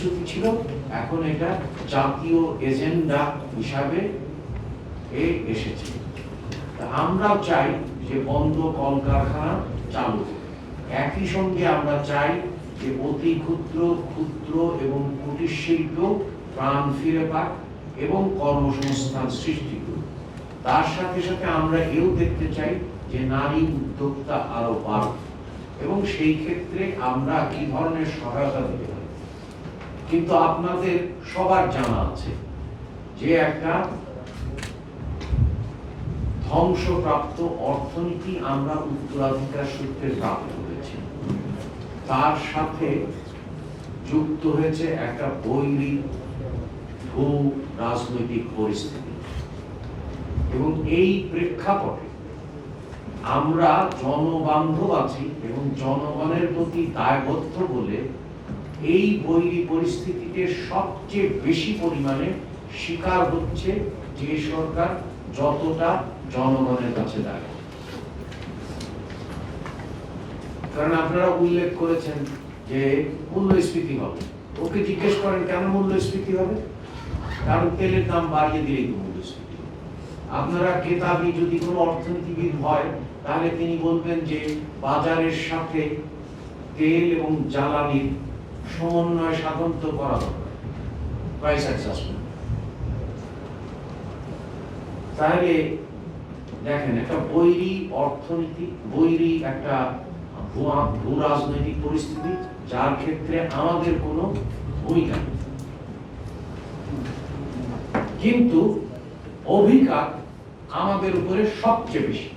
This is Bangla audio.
প্রতিশ্রুতি ছিল, এখন এটা জাতীয় এজেন্ডা হিসাবে এসেছে। আমরাও চাই যে বন্ধ কলকারখানা চালু, একই সঙ্গে আমরা চাই যে অতি ক্ষুদ্র ক্ষুদ্র এবং কুটির শিল্প প্রাণ ফিরে পাক এবং কর্মসংস্থান সৃষ্টি করুক। তার সাথে সাথে আমরা এও দেখতে চাই যে নারী উদ্যোক্তা আরো বাড়ুক, এবং সেই ক্ষেত্রে আমরা কি ধরনের সহায়তা দিতে পারি। কিন্তু আপনাদের সবার জানা আছে যে একটা ধ্বংসপ্রাপ্ত অর্থনীতি আমরা উত্তরাধিকার সূত্রে প্রাপ্ত হয়েছি, তার সাথে যুক্ত হয়েছে একটা বৈরী ভূ রাজনৈতিক পরিস্থিতি, এবং এই প্রেক্ষাপটে আমরা জনবান্ধব আছি এবং জনগণের প্রতি দায়বদ্ধ বলে এই বৈরী পরিস্থিতিতে সবচেয়ে বেশি পরিমাণে শিকার হচ্ছে যে সরকার যতটা জনগণের কাছে দাঁড়ায়। কারণ আপনারা উল্লেখ করেছেন যে মূল্যস্ফীতি হবে, ওকে জিজ্ঞেস করেন কেন মূল্যস্ফীতি হবে, কারণ তেলের দাম বাড়িয়ে দিলেই তো মূল্যস্ফীতি। আপনারা কেতাবি যদি কোনো অর্থনীতিবিদ হয় তাহলে তিনি বলবেন যে বাজারের সাথে তেল এবং জ্বালানির সমন্বয় সাধন তো করা দরকার, প্রাইস অ্যাডজাস্টমেন্ট। তাহলে দেখেন একটা বৈরী অর্থনীতি, বৈরী একটা ভূ রাজনৈতিক পরিস্থিতি, যার ক্ষেত্রে আমাদের কোনো ভূমিকা নেই, কিন্তু অধিকার আমাদের উপরে সবচেয়ে বেশি।